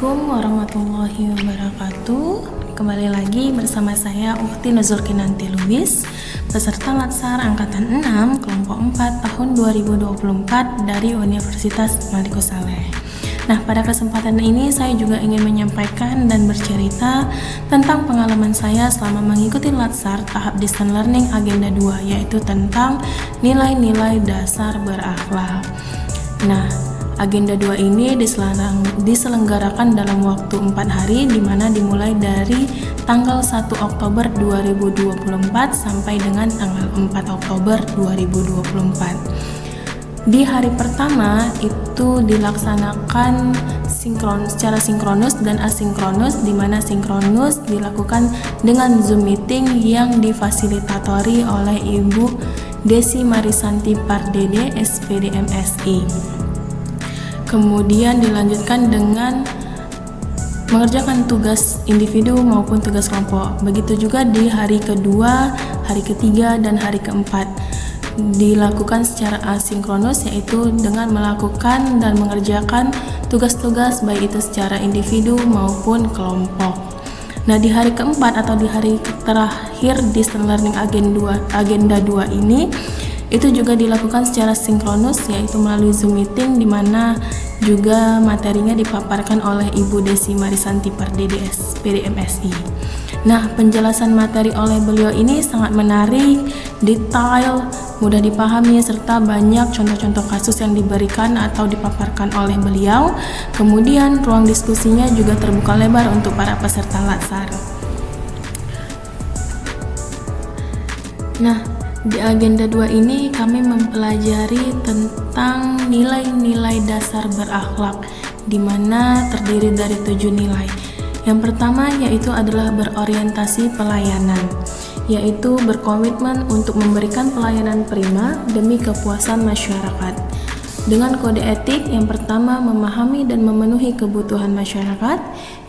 Assalamualaikum warahmatullahi wabarakatuh. Kembali lagi bersama saya Ukhti Nuzul Kinanti Lubis, peserta Latsar Angkatan 6 Kelompok 4 tahun 2024 dari Universitas Malikus Saleh. Nah, pada kesempatan ini saya juga ingin menyampaikan dan bercerita tentang pengalaman saya selama mengikuti Latsar tahap Distance Learning Agenda 2, yaitu tentang nilai-nilai dasar berakhlak. Nah, Agenda 2 ini diselenggarakan dalam waktu 4 hari, di mana dimulai dari tanggal 1 Oktober 2024 sampai dengan tanggal 4 Oktober 2024. Di hari pertama itu dilaksanakan secara sinkronus dan asinkronus, di mana sinkronus dilakukan dengan Zoom meeting yang difasilitatori oleh Ibu Desi Marisanti Pardede, SPD MSI. Kemudian dilanjutkan dengan mengerjakan tugas individu maupun tugas kelompok. Begitu juga di hari kedua, hari ketiga, dan hari keempat dilakukan secara asinkronus, yaitu dengan melakukan dan mengerjakan tugas-tugas baik itu secara individu maupun kelompok. Nah, di hari keempat atau di hari terakhir Distance Learning Agenda 2 ini itu juga dilakukan secara sinkronus, yaitu melalui Zoom meeting, di mana juga materinya dipaparkan oleh Ibu Desi Marisanti Pardede, SPD MSI. Nah, penjelasan materi oleh beliau ini sangat menarik, detail, mudah dipahami, serta banyak contoh-contoh kasus yang diberikan atau dipaparkan oleh beliau. Kemudian ruang diskusinya juga terbuka lebar untuk para peserta Latsar. Nah, di agenda 2 ini kami mempelajari tentang nilai-nilai dasar berakhlak, di mana terdiri dari 7 nilai. Yang pertama yaitu adalah berorientasi pelayanan, yaitu berkomitmen untuk memberikan pelayanan prima demi kepuasan masyarakat. Dengan kode etik, yang pertama memahami dan memenuhi kebutuhan masyarakat,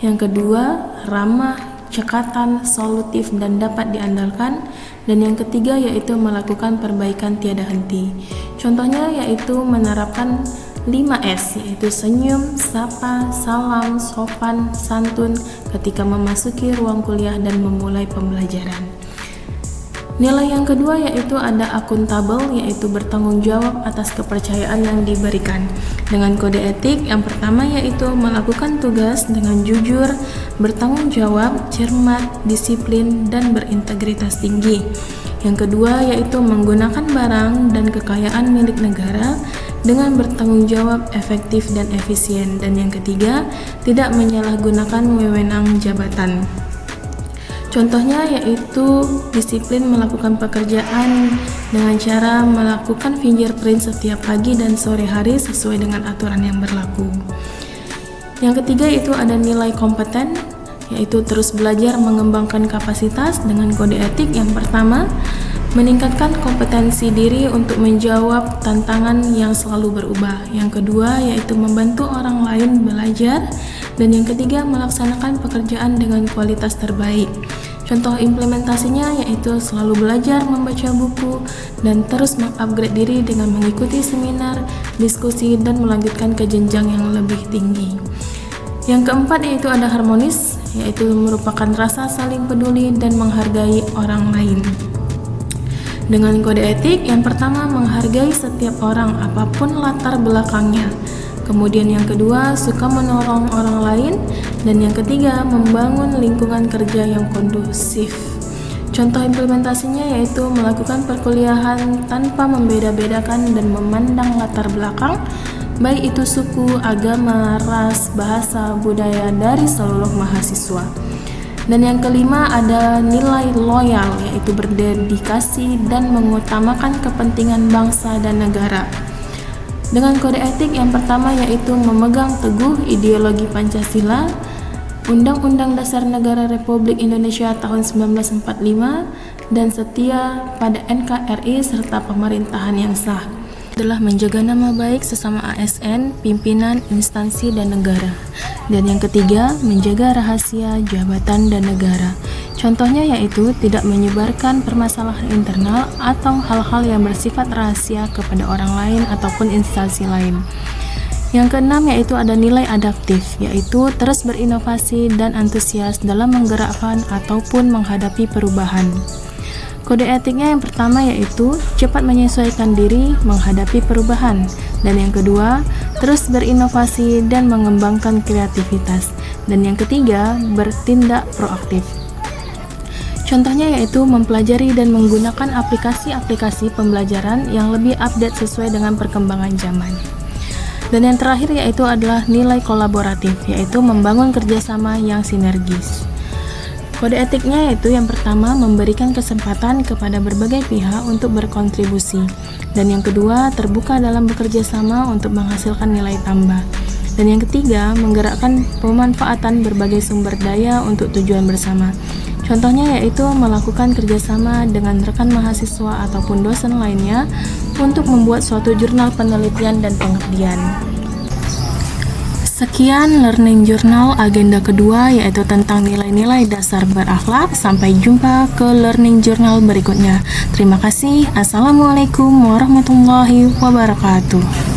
yang kedua ramah, cekatan, solutif, dan dapat diandalkan, dan yang ketiga yaitu melakukan perbaikan tiada henti. Contohnya yaitu menerapkan 5S, yaitu senyum, sapa, salam, sopan, santun ketika memasuki ruang kuliah dan memulai pembelajaran. Nilai yang kedua yaitu ada akuntabel, yaitu bertanggung jawab atas kepercayaan yang diberikan. Dengan kode etik, yang pertama yaitu melakukan tugas dengan jujur, bertanggung jawab, cermat, disiplin, dan berintegritas tinggi. Yang kedua yaitu menggunakan barang dan kekayaan milik negara dengan bertanggung jawab, efektif, dan efisien. Dan yang ketiga, tidak menyalahgunakan wewenang jabatan. Contohnya yaitu disiplin melakukan pekerjaan dengan cara melakukan fingerprint setiap pagi dan sore hari sesuai dengan aturan yang berlaku. Yang ketiga itu ada nilai kompeten, yaitu terus belajar mengembangkan kapasitas. Dengan kode etik, yang pertama meningkatkan kompetensi diri untuk menjawab tantangan yang selalu berubah. Yang kedua yaitu membantu orang lain belajar, dan yang ketiga melaksanakan pekerjaan dengan kualitas terbaik. Contoh implementasinya yaitu selalu belajar membaca buku dan terus mengupgrade diri dengan mengikuti seminar, diskusi, dan melanjutkan ke jenjang yang lebih tinggi. Yang keempat yaitu ada harmonis, yaitu merupakan rasa saling peduli dan menghargai orang lain. Dengan kode etik, yang pertama menghargai setiap orang apapun latar belakangnya. Kemudian yang kedua, suka menolong orang lain, dan yang ketiga, membangun lingkungan kerja yang kondusif. Contoh implementasinya yaitu melakukan perkuliahan tanpa membeda-bedakan dan memandang latar belakang, baik itu suku, agama, ras, bahasa, budaya dari seluruh mahasiswa. Dan yang kelima ada nilai loyal, yaitu berdedikasi dan mengutamakan kepentingan bangsa dan negara. Dengan kode etik, yang pertama yaitu memegang teguh ideologi Pancasila, Undang-Undang Dasar Negara Republik Indonesia tahun 1945, dan setia pada NKRI serta pemerintahan yang sah. Adalah menjaga nama baik sesama ASN, pimpinan, instansi, dan negara. Dan yang ketiga, menjaga rahasia jabatan dan negara. Contohnya yaitu tidak menyebarkan permasalahan internal atau hal-hal yang bersifat rahasia kepada orang lain ataupun instansi lain. Yang keenam yaitu ada nilai adaptif, yaitu terus berinovasi dan antusias dalam menggerakkan ataupun menghadapi perubahan. Kode etiknya yang pertama yaitu cepat menyesuaikan diri menghadapi perubahan, dan yang kedua terus berinovasi dan mengembangkan kreativitas, dan yang ketiga bertindak proaktif. Contohnya yaitu mempelajari dan menggunakan aplikasi-aplikasi pembelajaran yang lebih update sesuai dengan perkembangan zaman. Dan yang terakhir yaitu adalah nilai kolaboratif, yaitu membangun kerjasama yang sinergis. Kode etiknya yaitu yang pertama memberikan kesempatan kepada berbagai pihak untuk berkontribusi, dan yang kedua terbuka dalam bekerja sama untuk menghasilkan nilai tambah, dan yang ketiga menggerakkan pemanfaatan berbagai sumber daya untuk tujuan bersama. Contohnya yaitu melakukan kerjasama dengan rekan mahasiswa ataupun dosen lainnya untuk membuat suatu jurnal penelitian dan pengabdian. Sekian Learning Journal agenda kedua, yaitu tentang nilai-nilai dasar berakhlak. Sampai jumpa ke Learning Journal berikutnya. Terima kasih. Assalamualaikum warahmatullahi wabarakatuh.